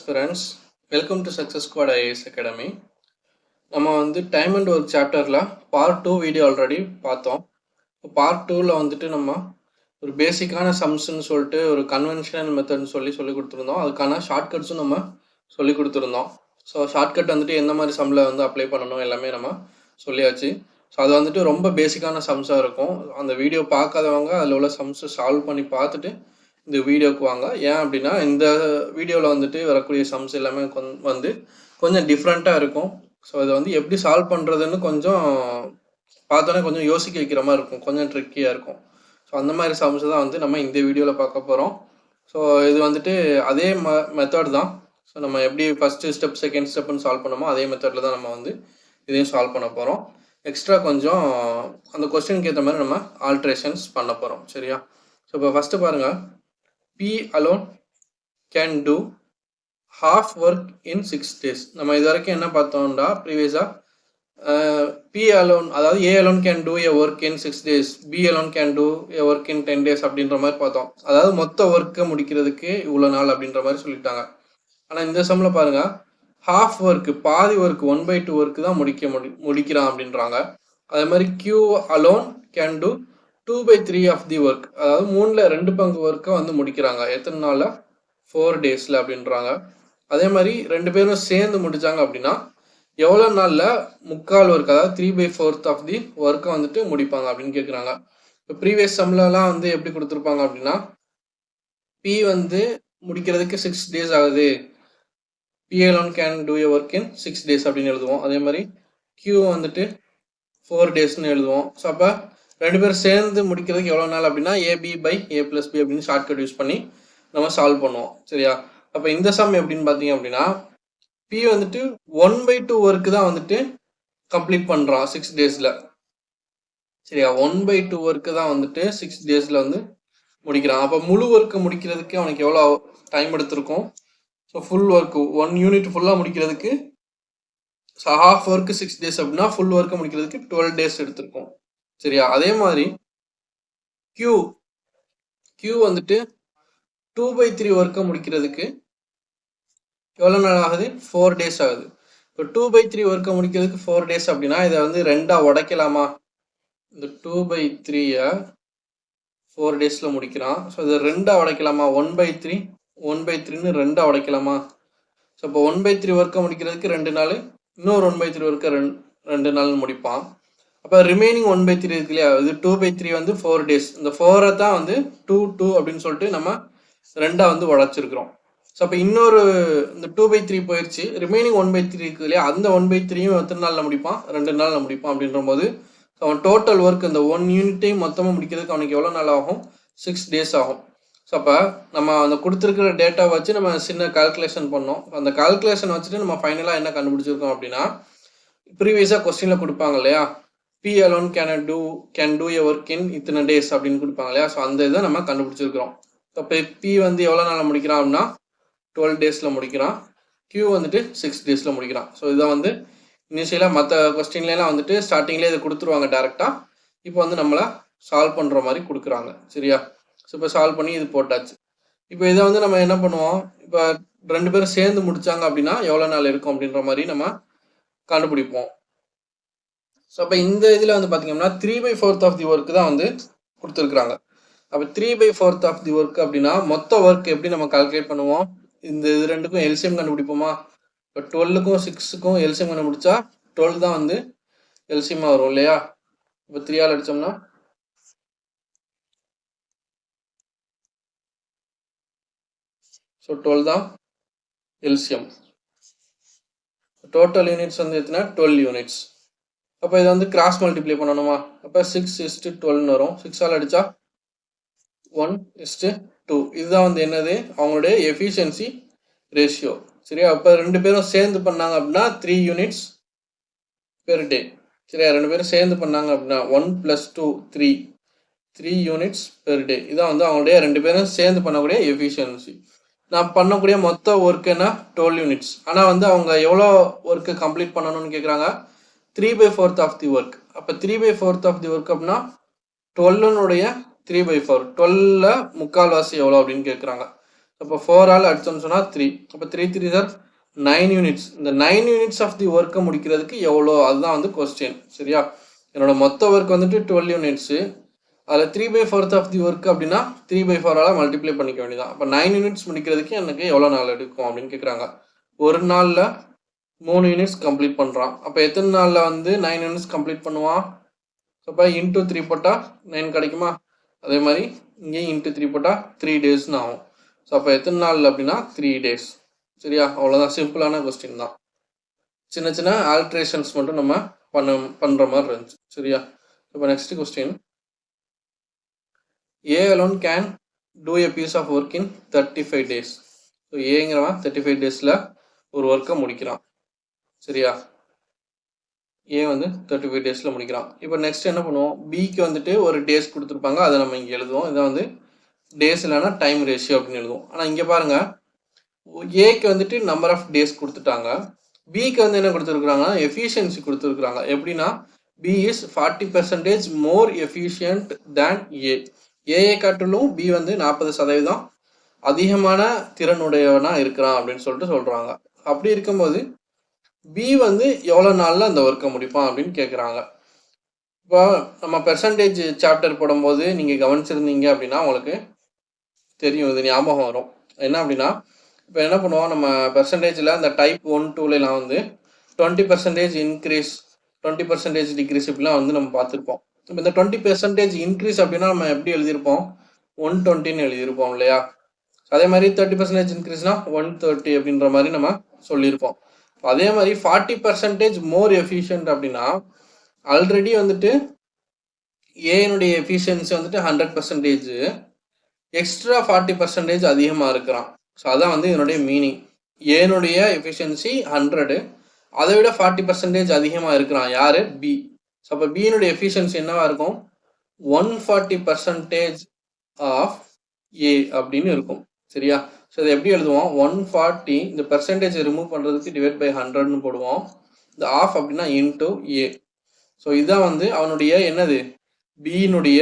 friends, welcome to Success Squad IAS Academy. நம்ம வந்து time and work சாப்டரில் part 2 video already பார்த்தோம். இப்போ பார்ட் 2ல் வந்துட்டு நம்ம ஒரு பேசிக்கான சம்ஸ்ன்னு சொல்லிட்டு ஒரு கன்வென்ஷனல் மெத்தட்னு சொல்லி கொடுத்துருந்தோம். அதுக்கான ஷார்ட்கட்ஸும் நம்ம சொல்லி கொடுத்துருந்தோம். ஸோ ஷார்ட்கட் வந்துட்டு எந்த மாதிரி சம்மில் வந்து அப்ளை பண்ணணும் எல்லாமே நம்ம சொல்லியாச்சு. ஸோ அது வந்துட்டு ரொம்ப பேசிக்கான சம்ஸாக இருக்கும். அந்த வீடியோ பார்க்காதவங்க அதில் உள்ள சம்ஸை சால்வ் பண்ணி பார்த்துட்டு இந்த வீடியோக்கு வாங்க. ஏன் அப்படின்னா இந்த வீடியோவில் வந்துட்டு வரக்கூடிய சம்ஸ் எல்லாமே வந்து கொஞ்சம் டிஃப்ரெண்ட்டாக இருக்கும். ஸோ அதை வந்து எப்படி சால்வ் பண்ணுறதுன்னு கொஞ்சம் பார்த்தோன்னே கொஞ்சம் யோசிக்க வைக்கிற மாதிரி இருக்கும், கொஞ்சம் ட்ரிக்கியாக இருக்கும். ஸோ அந்த மாதிரி சம்ஸ் தான் வந்து நம்ம இந்த வீடியோவில் பார்க்க போகிறோம். ஸோ இது வந்துட்டு அதே மெத்தட் தான். ஸோ நம்ம எப்படி ஃபஸ்ட்டு ஸ்டெப் செகண்ட் ஸ்டெப்னு சால்வ் பண்ணோமோ அதே மெத்தடில் தான் நம்ம வந்து இதையும் சால்வ் பண்ண போகிறோம். எக்ஸ்ட்ரா கொஞ்சம் அந்த கொஸ்டினுக்கு ஏற்ற மாதிரி நம்ம ஆல்ட்ரேஷன்ஸ் பண்ண போகிறோம். சரியா? ஸோ இப்போ ஃபஸ்ட்டு பாருங்கள், P alone can do half work in 6 days. நம்ம இது வரைக்கும் என்ன பார்த்தோம்டா ப்ரீவியஸாக P alone, அதாவது A alone can do a work in 6 days, B alone can do a work in 10 days அப்படின்ற மாதிரி பார்த்தோம். அதாவது மொத்த ஒர்க்கை முடிக்கிறதுக்கு இவ்வளோ நாள் அப்படின்ற மாதிரி சொல்லிட்டாங்க. ஆனால் இந்த சம்மில் பாருங்கள், ஹாஃப் ஒர்க்கு பாதி ஒர்க் 1/2 ஒர்க்கு தான் முடிக்கிறான் அப்படின்றாங்க. அதே மாதிரி Q alone can do 2/3 of the work, அதாவது 3/2 பங்கு ஒர்க்கை வந்து முடிக்கிறாங்க. எத்தனை நாளில்? 4 டேஸில் அப்படின்றாங்க. அதே மாதிரி ரெண்டு பேரும் சேர்ந்து முடித்தாங்க அப்படின்னா எவ்வளோ நாளில் முக்கால் ஒர்க், அதாவது 3/4 ஆஃப் தி ஒர்க்கை வந்துட்டு முடிப்பாங்க அப்படின்னு கேட்குறாங்க. இப்போ ப்ரீவியஸ் சம்லலாம் வந்து எப்படி கொடுத்துருப்பாங்க அப்படின்னா, P வந்து முடிக்கிறதுக்கு 6 days ஆகுது, P alone can do a work in 6 days அப்படின்னு எழுதுவோம். அதே மாதிரி Q வந்துட்டு 4 daysன்னு எழுதுவோம். ஸோ அப்போ ரெண்டு பேரும் சேர்ந்து முடிக்கிறதுக்கு எவ்வளோ நாள் அப்படின்னா AB/A+B அப்படின்னு ஷார்ட்கட் யூஸ் பண்ணி நம்ம சால்வ் பண்ணுவோம். சரியா? அப்போ இந்த சம் எப்படின்னு பார்த்தீங்க அப்படின்னா, P வந்துட்டு 1/2 ஒர்க்கு தான் வந்துட்டு கம்ப்ளீட் பண்ணுறான் 6 டேஸில். சரியா? 1/2 ஒர்க்கு தான் வந்துட்டு 6 டேஸில் வந்து முடிக்கிறான். அப்போ முழு ஒர்க்கு முடிக்கிறதுக்கு அவனுக்கு எவ்வளோ டைம் எடுத்திருக்கும்? ஸோ ஃபுல் ஒர்க்கு 1 யூனிட் ஃபுல்லாக முடிக்கிறதுக்கு, ஸோ ஹாஃப் ஒர்க்கு 6 டேஸ் அப்படின்னா ஃபுல் ஒர்க்கை முடிக்கிறதுக்கு 12 டேஸ் எடுத்திருக்கும். சரியா? அதே மாதிரி Q வந்துட்டு 2/3 ஒர்க்கை முடிக்கிறதுக்கு எவ்வளோ நாள் ஆகுது? 4 டேஸ் ஆகுது. இப்போ 2/3 ஒர்க்கை முடிக்கிறதுக்கு 4 டேஸ் அப்படின்னா இதை வந்து 2ஆக உடைக்கலாமா? இந்த 2/3 4 டேஸில் முடிக்கிறான். ஸோ இதை 2ஆக உடைக்கலாமா? 1/3ன்னு 2ஆக உடைக்கலாமா? ஸோ இப்போ 1/3 ஒர்க்கை முடிக்கிறதுக்கு 2 நாள், இன்னொரு 1/3 ஒர்க்கை 2 நாள் முடிப்பான். அப்போ ரிமைனிங் 1/3 இருக்கு இல்லையா, இது 2/3 வந்து 4 டேஸ். இந்த 4 தான் வந்து 2 அப்படின்னு சொல்லிட்டு நம்ம 2ஆக வந்து உடைச்சிருக்கிறோம். ஸோ அப்போ இன்னொரு இந்த 2/3 போயிடுச்சு, ரிமைனிங் 1/3 இருக்குது இல்லையா, அந்த 1/3யும் எத்தனை நாளில் முடிப்பான்? 2 நாளில் முடிப்பான். அப்படின்ற போது அவன் டோட்டல் ஒர்க் இந்த 1 யூனிட்டையும் மொத்தமாக முடிக்கிறதுக்கு அவனுக்கு எவ்வளோ நாள் ஆகும்? 6 டேஸ் ஆகும். ஸோ அப்போ நம்ம அந்த கொடுத்துருக்கிற டேட்டாவை வச்சு நம்ம சின்ன கால்குலேஷன் பண்ணோம். அந்த கால்குலேஷன் வச்சுட்டு நம்ம ஃபைனலாக என்ன கண்டுபிடிச்சிருக்கோம் அப்படின்னா, ப்ரீவியஸாக கொஸ்டினில் கொடுப்பாங்க இல்லையா, P alone can do a work in இத்தனை டேஸ் அப்படின்னு கொடுப்பாங்க இல்லையா. ஸோ அந்த இதை நம்ம கண்டுபிடிச்சிருக்கிறோம். இப்போ P வந்து எவ்வளோ நாளில் முடிக்கிறான் அப்படின்னா 12 டேஸில் முடிக்கிறான். Q வந்துட்டு 6 டேஸில் முடிக்கிறான். ஸோ இதை வந்து இனிஷியலாக மற்ற கொஸ்டின்லாம் வந்துட்டு ஸ்டார்டிங்லேயே இதை கொடுத்துருவாங்க டேரெக்டாக. இப்போ வந்து நம்மளை சால்வ் பண்ணுற மாதிரி கொடுக்குறாங்க. சரியா? ஸோ இப்போ சால்வ் பண்ணி இது போட்டாச்சு. இப்போ இதை வந்து நம்ம என்ன பண்ணுவோம், இப்போ ரெண்டு பேரும் சேர்ந்து முடித்தாங்க அப்படின்னா எவ்வளோ நாள் இருக்கும் அப்படின்ற மாதிரி நம்ம கண்டுபிடிப்போம். ஸோ அப்போ இந்த இதில் வந்து பார்த்தீங்கன்னா 3/4 ஆஃப் தி ஒர்க்கு தான் வந்து கொடுத்துருக்குறாங்க. அப்போ 3/4 ஆஃப் தி ஒர்க் அப்படின்னா மொத்த ஒர்க் எப்படி நம்ம கால்குலேட் பண்ணுவோம்? இந்த இது ரெண்டுக்கும் எல்சிஎம் கண்டுபிடிப்போமா? இப்போ 12க்கும் 6க்கும் எல்சிஎம் கண்டுபிடிச்சா 12 தான் வந்து எல்சிஎம்மாக வரும் இல்லையா? இப்போ 3ஆல் அடித்தோம்னா ஸோ 12 தான் எல்சிஎம். டோட்டல் யூனிட்ஸ் வந்து எத்தனை? 12 யூனிட்ஸ். அப்போ இதை வந்து கிராஸ் மல்டிப்ளை பண்ணணுமா? அப்போ 6:12 வரும். 6ஆல் அடித்தா 1:2. இதுதான் வந்து என்னது? அவங்களுடைய எஃபிஷியன்சி ரேஷியோ. சரியா? அப்போ ரெண்டு பேரும் சேர்ந்து பண்ணாங்க அப்படின்னா 3 யூனிட்ஸ் பெர் டே. சரியா? ரெண்டு பேரும் சேர்ந்து பண்ணாங்க அப்படின்னா 1 + 2 3 யூனிட்ஸ் பெர் டே. இதான் வந்து அவங்களுடைய ரெண்டு பேரும் சேர்ந்து பண்ணக்கூடிய எஃபிஷியன்சி. நான் பண்ணக்கூடிய மொத்த ஒர்க் என்ன? 12 யூனிட்ஸ். ஆனால் வந்து அவங்க எவ்வளோ ஒர்க்கு கம்ப்ளீட் பண்ணணும்னு கேட்குறாங்க? 3/4 ஆஃப் தி ஒர்க். அப்போ 3/4 ஆஃப் தி ஒர்க் அப்படின்னா 12னுடைய 3/4, 12ல் முக்கால்வாசி எவ்வளோ அப்படின்னு கேட்குறாங்க. அப்போ 4 ஆல் அடிச்சோம்னு சொன்னால் 3. அப்போ 3 3 சார் 9 யூனிட்ஸ். இந்த 9 யூனிட்ஸ் ஆஃப் தி ஒர்க்கை முடிக்கிறதுக்கு எவ்வளோ, அதுதான் வந்து கொஸ்டின். சரியா, என்னோட மொத்த ஒர்க் வந்துட்டு 12 யூனிட்ஸு. அதில் 3/4 ஆஃப் தி ஒர்க் அப்படின்னா 3/4 மல்டிப்ளை பண்ணிக்க வேண்டியதான். அப்போ 9 யூனிட்ஸ் முடிக்கிறதுக்கு எனக்கு எவ்வளோ நாள் எடுக்கும் அப்படின்னு கேட்குறாங்க. ஒரு நாளில் 3 யூனிட்ஸ் கம்ப்ளீட் பண்ணுறான். அப்போ எத்தனை நாளில் வந்து 9 யூனிட்ஸ் கம்ப்ளீட் பண்ணுவான்? அப்போ இன்ட்டு 3 போட்டால் 9 கிடைக்குமா? அதே மாதிரி இங்கேயும் இன்ட்டு 3 போட்டால் 3 டேஸ்னு ஆகும். ஸோ அப்போ எத்தனை நாள் அப்படின்னா 3 டேஸ். சரியா, அவ்வளோதான், சிம்பிளான கொஸ்டின் தான். சின்ன சின்ன ஆல்ட்ரேஷன்ஸ் மட்டும் நம்ம பண்ணுற மாதிரி இருந்துச்சு. சரியா, இப்போ next question. A alone can do a piece of work in 35 days. So ஏங்கிறவன் 35 டேஸில் ஒரு ஒர்க்கை முடிக்கிறான். சரியா, ஏ வந்து 35 டேஸில் முடிக்கிறான். இப்போ நெக்ஸ்ட் என்ன பண்ணுவோம், பிக்கு வந்துட்டு ஒரு டேஸ் கொடுத்துருப்பாங்க, அதை நம்ம இங்கே எழுதுவோம். இதை வந்து டேஸ் இல்லைனா டைம் ரேஷியோ அப்படின்னு எழுதுவோம். ஆனால் இங்கே பாருங்கள், ஏக்கு வந்துட்டு நம்பர் ஆஃப் டேஸ் கொடுத்துட்டாங்க, பிக்கு வந்து என்ன கொடுத்துருக்குறாங்கன்னா எஃபிஷியன்சி கொடுத்துருக்குறாங்க. எப்படின்னா B is 40% more efficient than A. ஏஐ காட்டிலும் பி வந்து 40% அதிகமான திறனுடையவனாக இருக்கிறான் அப்படின்னு சொல்லிட்டு சொல்கிறாங்க. அப்படி இருக்கும்போது பி வந்து எவ்வளோ நாளில் அந்த ஒர்க்கை முடிப்பான் அப்படின்னு கேட்குறாங்க. இப்போ நம்ம பெர்சன்டேஜ் சாப்டர் போடும்போது நீங்கள் கவனிச்சிருந்தீங்க அப்படின்னா உங்களுக்கு தெரியும், இது ஞாபகம் வரும். என்ன அப்படின்னா, இப்போ என்ன பண்ணுவோம், நம்ம பெர்சன்டேஜில் அந்த டைப் 1 2லாம் வந்து 20% இன்க்ரீஸ் 20% டிக்ரீஸ் இப்படிலாம் வந்து நம்ம பார்த்துருப்போம். இப்போ இந்த 20% இன்க்ரீஸ் அப்படின்னா நம்ம எப்படி எழுதியிருப்போம், 120ன்னு எழுதியிருப்போம் இல்லையா. அதே மாதிரி 30% இன்க்ரீஸ்னா 130 அப்படின்ற மாதிரி நம்ம சொல்லியிருப்போம். அதே மாதிரி 40% மோர் எஃபிஷியன்ட் அப்படின்னா ஆல்ரெடி வந்துட்டு ஏனுடைய எஃபிஷியன்சி வந்துட்டு 100%, எக்ஸ்ட்ரா 40% அதிகமாக இருக்கிறான். ஸோ அதான் வந்து இதனுடைய மீனிங். ஏனுடைய எஃபிஷியன்சி 100, அதை விட 40% அதிகமாக இருக்கிறான் யார், பி. ஸோ அப்போ பியினுடைய எஃபிஷியன்சி என்னவா இருக்கும், 140% ஆஃப் ஏ அப்படின்னு இருக்கும். சரியா, ஸோ இதை எப்படி எழுதுவோம், 140 இந்த பெர்சன்டேஜ் ரிமூவ் பண்ணுறதுக்கு டிவைட் பை 100ன்னு போடுவோம். இந்த ஆஃப் அப்படின்னா இன்டூ ஏ. ஸோ இதுதான் வந்து அவனுடைய என்னது, பியினுடைய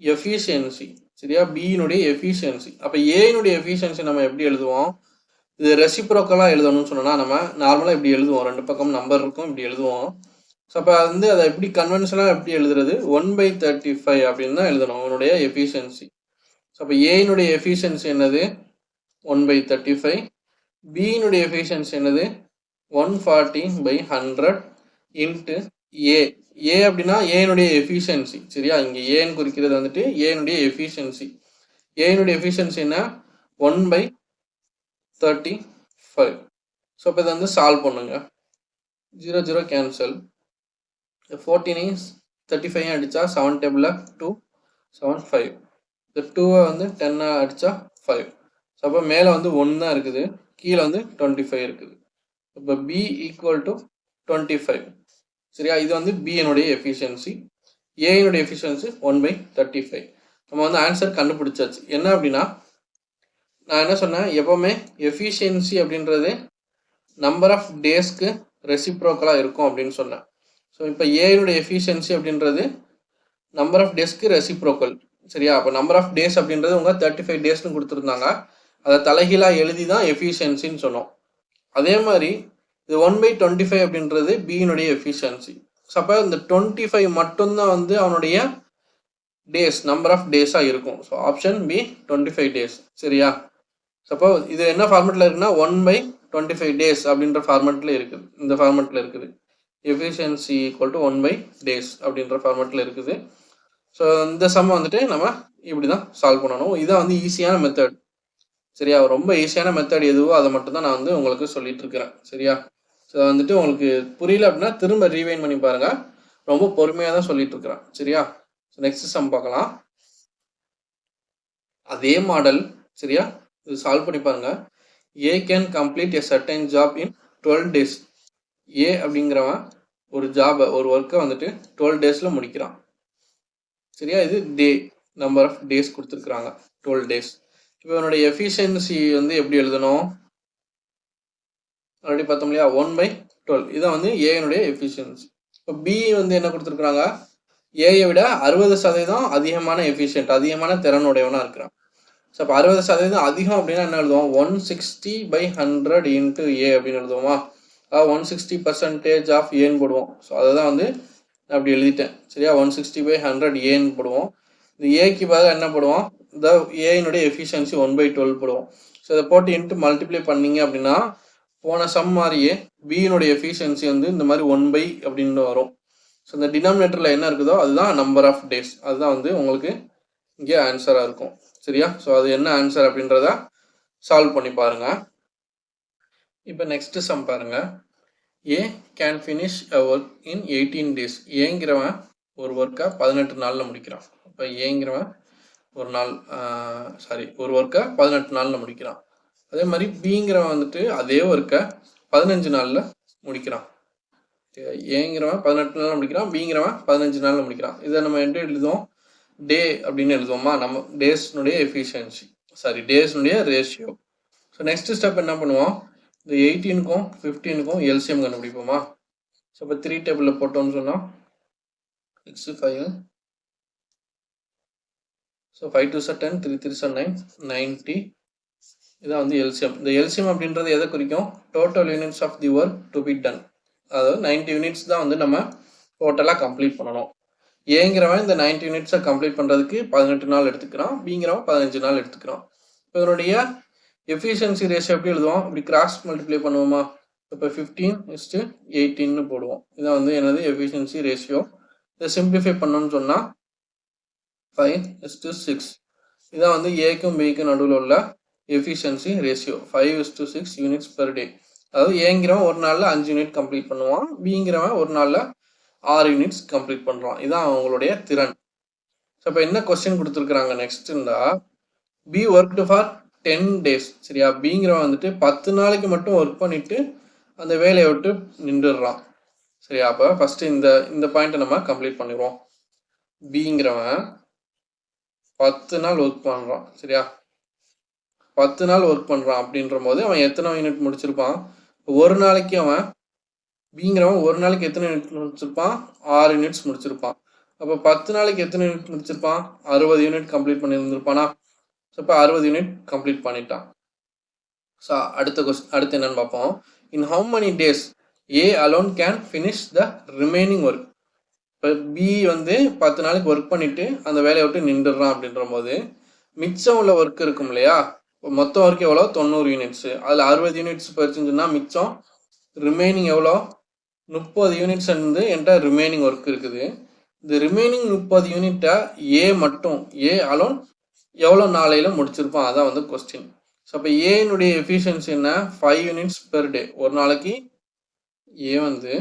எஃபிஷியன்சி. சரியா, பியினுடைய எஃபிஷியன்சி. அப்போ ஏனுடைய எஃபிஷியன்சி நம்ம எப்படி எழுதுவோம், இது ரெசிப்ரோக்கலாக எழுதணும்னு சொன்னோன்னா நம்ம நார்மலாக இப்படி எழுதுவோம், ரெண்டு பக்கம் நம்பர் இருக்கும், இப்படி எழுதுவோம். ஸோ அப்போ வந்து அதை எப்படி கன்வென்ஷனாக எப்படி எழுதுறது, 1/35 அப்படின்னு தான் எழுதணும் அவனுடைய எஃபிஷியன்சி. ஸோ அப்போ ஏனுடைய எஃபிஷியன்சி என்னது 1/35, பியினுடைய எஃபிஷியன்சி என்னது 140/100 இன்ட்டு ஏ. ஏ அப்படின்னா ஏனுடைய எஃபிஷியன்சி. சரியா, இங்கே ஏன்னு குறிக்கிறது வந்துட்டு ஏனுடைய எஃபிஷியன்சி. ஏனுடைய எஃபிஷியன்சி என்ன 1/35. ஸோ இப்போ இதை வந்து சால்வ் பண்ணுங்க. 0 0 கேன்சல். 14 35 அடித்தா 7 டேபிளில் 2 7 5. இந்த 2 வந்து 10 அடித்தா 5. ஸோ அப்போ மேலே வந்து 1 தான் இருக்குது, கீழே வந்து 25 இருக்குது. இப்போ பி ஈக்குவல் டு 25. சரியா, இது வந்து பியினுடைய எஃபிஷியன்சி. ஏனுடைய எஃபிஷியன்சி 1/35. நம்ம வந்து ஆன்சர் கண்டுபிடிச்சாச்சு. என்ன அப்படின்னா, நான் என்ன சொன்னேன், எப்போவுமே எஃபிஷியன்சி அப்படின்றது நம்பர் ஆஃப் டேஸ்க்கு ரெசிப்ரோக்கலாக இருக்கும் அப்படின்னு சொன்னேன். ஸோ இப்போ ஏனுடைய எஃபிஷியன்சி அப்படின்றது நம்பர் ஆஃப் டேஸ்க்கு ரெசிப்ரோக்கல். சரியா, அப்போ நம்பர் ஆஃப் டேஸ் அப்படின்றது உங்கள் 35 டேஸ்ன்னு கொடுத்துருந்தாங்க, அதை தலைகீழாக எழுதி தான் எஃபிஷியன்சின்னு சொன்னோம். அதே மாதிரி இது 1/25 அப்படின்றது பியினுடைய எஃபிஷியன்சி. ஸோ அப்போ இந்த 25 மட்டும்தான் வந்து அவனுடைய டேஸ், நம்பர் ஆஃப் டேஸாக இருக்கும். So option B 25 days. சரியா, சப்போ இது என்ன ஃபார்மெட்டில் இருக்குன்னா 1/25 டேஸ் அப்படின்ற ஃபார்மெட்டில் இருக்குது, இந்த ஃபார்மெட்டில் இருக்குது. எஃபிஷியன்சி ஈக்குவல் டு 1/days அப்படின்ற ஃபார்மெட்டில் இருக்குது. ஸோ இந்த சம் வந்துட்டு நம்ம இப்படி தான் சால்வ் பண்ணணும். இதான் வந்து ஈஸியான மெத்தட். சரியா, ரொம்ப ஈஸியான மெத்தட் எதுவோ அதை மட்டும் தான் நான் வந்து உங்களுக்கு சொல்லிட்டு இருக்கிறேன். சரியா, ஸோ வந்துட்டு உங்களுக்கு புரியல அப்படின்னா திரும்ப ரீவைண்ட் பண்ணி பாருங்க, ரொம்ப பொறுமையாக தான் சொல்லிட்டு இருக்கிறேன். சரியா, நெக்ஸ்ட் சம் பார்க்கலாம். அதே மாடல். சரியா, இது சால்வ் பண்ணி பாருங்க. A can complete a certain job in 12 days. A அப்படிங்கிறவன் ஒரு ஜாபை, ஒரு ஒர்க்கை வந்துட்டு 12 daysல முடிக்கிறான். சரியா, இது டே, நம்பர் ஆஃப் டேஸ் கொடுத்துருக்குறாங்க 12 days. இப்போ என்னுடைய எஃபிஷியன்சி வந்து எப்படி எழுதணும், ஆல்ரெடி பார்த்தோம் இல்லையா, 1/12. இதான் வந்து ஏனுடைய எஃபிஷியன்சி. இப்போ பி வந்து என்ன கொடுத்துருக்குறாங்க, ஏயை விட 60% அதிகமான எஃபிஷியன்ட், அதிகமான திறனுடையவனாக இருக்கிறான். ஸோ அப்போ 60% அதிகம் அப்படின்னா என்ன எழுதுவோம்? 160/100 இன்ட்டு ஏ அப்படின்னு எழுதுவோமா? 160% ஆஃப் ஏன்னு போடுவோம். ஸோ அதை தான் வந்து நான் அப்படி எழுதிட்டேன். சரியா? 160/100 ஏன்னு போடுவோம். இந்த ஏக்கு பதிலாக என்ன போடுவோம்? இந்த ஏனுடைய எஃபிஷியன்சி 1/12 போடுவோம். ஸோ இதை போட்டு இன்ட்டு மல்டிப்ளை பண்ணீங்க அப்படின்னா போன சம் மாதிரியே பியினுடைய எஃபிஷியன்சி வந்து இந்த மாதிரி 1 அப்படின்னு வரும். ஸோ இந்த டினாமினேட்டரில் என்ன இருக்குதோ அதுதான் நம்பர் ஆஃப் டேஸ். அதுதான் வந்து உங்களுக்கு இங்கே ஆன்சராக இருக்கும். சரியா? ஸோ அது என்ன ஆன்சர் அப்படின்றத சால்வ் பண்ணி பாருங்க. இப்போ நெக்ஸ்ட் சம் பாருங்க. A can finish a work in 18 days. ஏங்கிறவன் ஒரு ஒர்க்கை 18 நாளில் முடிக்கிறான். இப்போ ஏங்கிறவன் ஒரு ஒர்க்கை 18 நாளில் முடிக்கிறான். அதே மாதிரி பிங்கிறவன் வந்துட்டு அதே ஒர்க்கை 15 நாளில் முடிக்கிறான். ஏங்கிறவன் 18 நாளில் முடிக்கிறான், பிங்கிறவன் 15 நாளில் முடிக்கிறான். இதை நம்ம எப்படி எழுதுவோம்? டே அப்படின்னு எழுதுவோமா? நம்ம டேஸ்னுடைய எஃபிஷியன்சி, டேஸ்னுடைய ரேஷியோ. ஸோ நெக்ஸ்ட் ஸ்டெப் என்ன பண்ணுவோம்? இந்த 18க்கும் 15க்கும் எல்சிஎம் கண்டுபிடிப்போமா? ஸோ இப்போ 3 டேபிளில் போட்டோம்னு சொன்னால் 6 5, ஸோ 5 2 10, 3 3 9, 90. இதான் வந்து எல்சிஎம். இந்த எல்சிஎம் அப்படின்றது எதை குறிக்கும்? Total units of the work to be done. அதாவது 90 யூனிட்ஸ் தான் வந்து நம்ம டோட்டலாக கம்ப்ளீட் பண்ணணும். ஏங்கிறவன் இந்த 90 யூனிட்ஸை கம்ப்ளீட் பண்ணுறதுக்கு 18 நாள் எடுத்துக்கிறான், பிங்கிறவன் 15 நாள் எடுத்துக்கிறான். இப்போ இதனுடைய எஃபிஷியன்சி ரேஷியோ எப்படி எழுதுவோம்? இப்படி கிராஸ் மல்டிப்ளை பண்ணுவோமா? இப்போ 15:18 போடுவோம். இதான் வந்து என்னது எஃபிஷியன்சி ரேஷியோ. இதை சிம்பிளிஃபை பண்ணணும்னு சொன்னால் 5:6. இதான் வந்து ஏக்கும் பிக்கும் நடுவில் உள்ள efficiency ratio. 5:6 units per day. அதாவது ஏங்கிறவன் ஒரு நாளில் 5 யூனிட் கம்ப்ளீட் பண்ணுவான், பிங்கிறவன் ஒரு நாளில் 6 யூனிட்ஸ் கம்ப்ளீட் பண்ணுறான். இதுதான் அவங்களுடைய திறன். ஸோ இப்போ என்ன கொஸ்டின் கொடுத்துருக்குறாங்க நெக்ஸ்ட் இருந்தால், பி ஒர்க்டு ஃபார் 10 days. சரியா? பிங்கிறவன் வந்துட்டு 10 நாளைக்கு மட்டும் ஒர்க் பண்ணிட்டு அந்த வேலையை விட்டு நின்றுடுறான். சரியா? அப்போ ஃபர்ஸ்ட் இந்த பாயிண்ட்டை நம்ம கம்ப்ளீட் பண்ணிடுவோம். பிங்கிறவன் 10 நாள் ஒர்க் பண்ணுறான். சரியா? 10 நாள் ஒர்க் பண்ணுறான் அப்படின்ற போது அவன் எத்தனை யூனிட் முடிச்சிருப்பான்? ஒரு நாளைக்கு அவன் பிங்கிறவன் ஒரு நாளைக்கு எத்தனை யூனிட் முடிச்சிருப்பான்? 6 யூனிட்ஸ் முடிச்சிருப்பான். அப்போ 10 நாளைக்கு எத்தனை யூனிட் முடிச்சிருப்பான்? 60 யூனிட் கம்ப்ளீட் பண்ணியிருந்திருப்பானா? ஸோ இப்போ 60 யூனிட் கம்ப்ளீட் பண்ணிட்டான். ஸோ அடுத்து என்னன்னு பார்ப்போம். In how many days A alone can finish the remaining work. இப்போ பி வந்து 10 நாளைக்கு ஒர்க் பண்ணிட்டு அந்த வேலையை விட்டு நின்றுடுறான் அப்படின்ற போது மிச்சம் உள்ள ஒர்க் இருக்கும் இல்லையா? மொத்தம் ஒர்க் எவ்வளோ? 90 யூனிட்ஸு. அதில் 60 யூனிட்ஸ் போயிடுச்சுன்னா மிச்சம் ரிமைனிங் எவ்வளோ? 30 யூனிட்ஸ் வந்து என்கிட்ட ரிமைனிங் ஒர்க் இருக்குது. இந்த ரிமைனிங் 30 யூனிட்டை ஏ அலோன் எவ்வளோ நாளையில் முடிச்சிருப்பான்? அதான் வந்து கொஸ்டின். ஸோ அப்போ ஏனுடைய எஃபிஷியன்சி என்ன? 5 யூனிட்ஸ் பெர் டே. ஒரு நாளைக்கு ஏ வந்து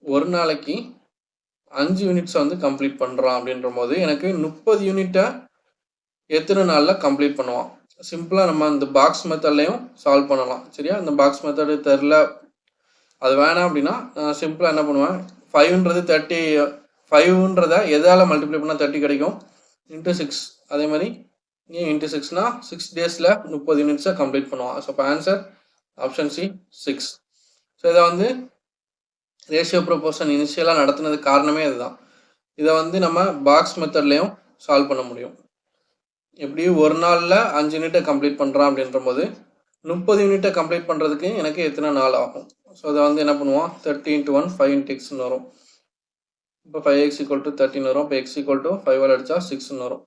ஒரு நாளைக்கு 5 யூனிட்ஸை வந்து கம்ப்ளீட் பண்ணுறான் அப்படின்ற போது எனக்கு 30 யூனிட்டை எத்தனை நாளில் கம்ப்ளீட் பண்ணுவான்? சிம்பிளாக நம்ம இந்த பாக்ஸ் மெத்தட்லையும் சால்வ் பண்ணலாம். சரியா? இந்த பாக்ஸ் மெத்தடு தெரில, அது வேணாம் அப்படின்னா சிம்பிளாக என்ன பண்ணுவேன்? 500 எதால் மல்டிப்ளை பண்ணால் 30 கிடைக்கும்? இன்ட்டு 6. அதே மாதிரி இங்கே இன்ட்டு 6னா 6 டேஸில் 30 யூனிட்ஸை கம்ப்ளீட் பண்ணுவான். ஸோ இப்போ ஆன்சர் ஆப்ஷன் சி 6. ஸோ இதை வந்து ரேஷியோ ப்ரொபோர்ஷன் இனிஷியலாக நடத்துனது காரணமே அதுதான். இதை வந்து நம்ம பாக்ஸ் மெத்தட்லையும் சால்வ் பண்ண முடியும். எப்படி ஒரு நாளில் 5 யூனிட்டை கம்ப்ளீட் பண்ணுறான் அப்படின்ற போது 30 யூனிட்டை கம்ப்ளீட் பண்ணுறதுக்கு எனக்கு எத்தனை நாள் ஆகும்? ஸோ அதை வந்து என்ன பண்ணுவோம்? 30 × 1 5 × xன்னு வரும். இப்போ 5x = 13 வரும். இப்போ x = 5 அடித்தா 6ன்னு வரும்.